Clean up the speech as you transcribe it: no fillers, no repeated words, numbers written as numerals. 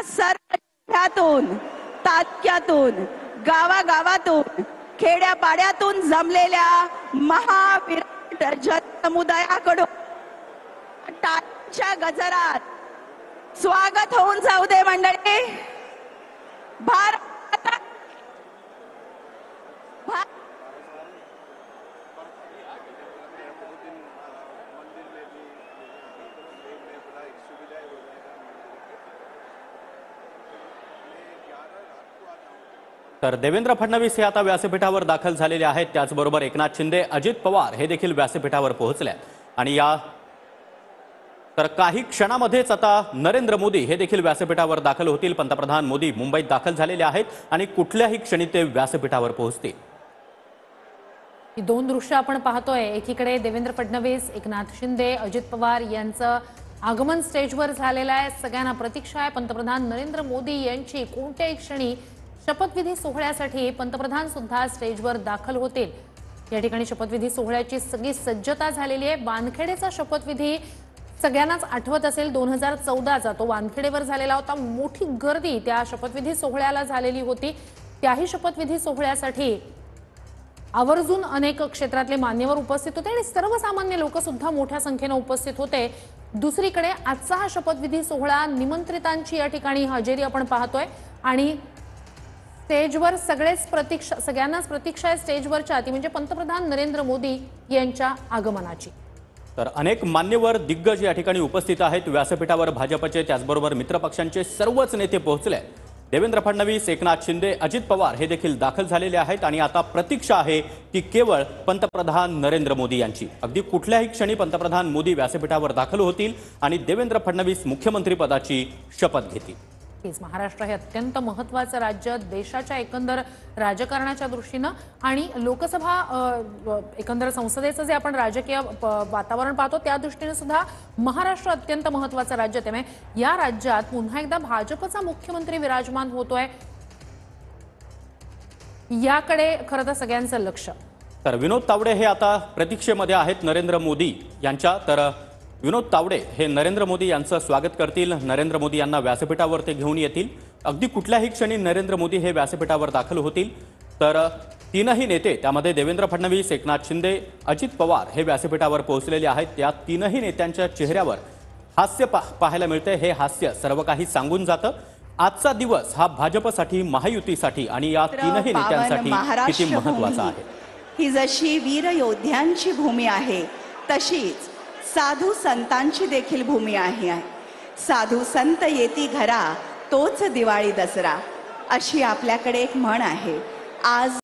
सर्व जिल्ह्यातून, तालुक्यातून, गावागावातून, खेड्यापाड्यातून जमलेल्या महाविराट जनसमुदायाकडून टाळ्यांच्या गजरात स्वागत होऊन जाऊ दे मंडळी. भारत तर देवेंद्र फडणवीस हे आता व्यासपीठावर दाखल झालेले आहेत. त्याचबरोबर एकनाथ शिंदे, अजित पवार हे देखील व्यासपीठावर पोहोचले आणि या तर काही क्षणामध्येच आता नरेंद्र मोदी हे देखील व्यासपीठावर दाखल होतील. पंतप्रधान मोदी मुंबईत दाखल झालेले आहेत आणि कुठल्याही क्षणी ते व्यासपीठावर पोहोचतील. ही दोन दृश्य आपण पाहतोय. एकीकडे देवेंद्र फडणवीस, एकनाथ शिंदे, अजित पवार यांचं आगमन स्टेजवर झालेलं आहे. सगळ्यांना प्रतीक्षा आहे. पंतप्रधान नरेंद्र मोदी यांची कोणत्याही क्षणी शपथविधी सोहळ्यासाठी पंतप्रधान सुद्धा स्टेजवर दाखल होतील. या ठिकाणी शपथविधी सोहळ्याची सगळी सज्जता झालेली आहे. वानखेडेचा शपथविधी सगळ्यांनाच आठवत असेल, 2014चा तो वानखेडेवर झालेला होता. मोठी गर्दी त्या शपथविधी सोहळ्याला झालेली होती. त्याही शपथविधी सोहळ्यासाठी आवर्जून अनेक क्षेत्रातले मान्यवर उपस्थित होते आणि सर्वसामान्य लोक सुद्धा मोठ्या संख्येने उपस्थित होते. दुसरीकडे आजचा हा शपथविधी सोहळा निमंत्रितांची या ठिकाणी हजेरी आपण पाहतोय आणि स्टेजवर सगळ्यांनाच प्रतीक्षा आहे स्टेजवरच्या ती म्हणजे पंतप्रधान नरेंद्र मोदी यांच्या आगमनाची. तर अनेक मान्यवर दिग्गज या ठिकाणी उपस्थित आहेत व्यासपीठावर. भाजपचे त्याचबरोबर मित्रपक्षांचे सर्वच नेते पोहोचले. देवेंद्र फडणवीस, एकनाथ शिंदे, अजित पवार हे देखील दाखल झालेले आहेत आणि आता प्रतीक्षा आहे ती केवळ पंतप्रधान नरेंद्र मोदी यांची. अगदी कुठल्याही क्षणी पंतप्रधान मोदी व्यासपीठावर दाखल होतील आणि देवेंद्र फडणवीस मुख्यमंत्री पदाची शपथ घेतील. महाराष्ट्र हे अत्यंत महत्त्वाचं राज्य देशाच्या एकंदर राजकारणाच्या दृष्टीनं आणि लोकसभा एकंदर संसदेचं जे आपण राजकीय वातावरण पाहतो त्या दृष्टीने सुद्धा महाराष्ट्र अत्यंत महत्त्वाचं राज्य. त्यामुळे या राज्यात पुन्हा एकदा भाजपचा मुख्यमंत्री विराजमान होतोय याकडे खरं तर सगळ्यांचं लक्ष. तर विनोद तावडे हे आता प्रतीक्षेमध्ये आहेत नरेंद्र मोदी यांच्या. तर विनोद तावडे हे नरेंद्र मोदी यांचं स्वागत करतील. नरेंद्र मोदी यांना व्यासपीठावर ते घेऊन येतील. अगदी कुठल्याही क्षणी नरेंद्र मोदी हे व्यासपीठावर दाखल होतील. तर तीनही नेते त्यामध्ये देवेंद्र फडणवीस, एकनाथ शिंदे, अजित पवार हे व्यासपीठावर पोहोचलेले आहेत. या तीनही नेत्यांच्या चेहऱ्यावर हास्य पाहायला मिळते. हे हास्य सर्व काही सांगून जातं. आजचा दिवस हा भाजपसाठी, महायुतीसाठी आणि या तीनही नेत्यांसाठी किती महत्त्वाचा आहे. ही जशी वीर योद्ध्यांची भूमी आहे तशीच साधू संतांची देखील भूमी आहे. साधू संत येती घरा तोच दिवाळी दसरा अशी आपल्याकडे एक म्हण आहे. आज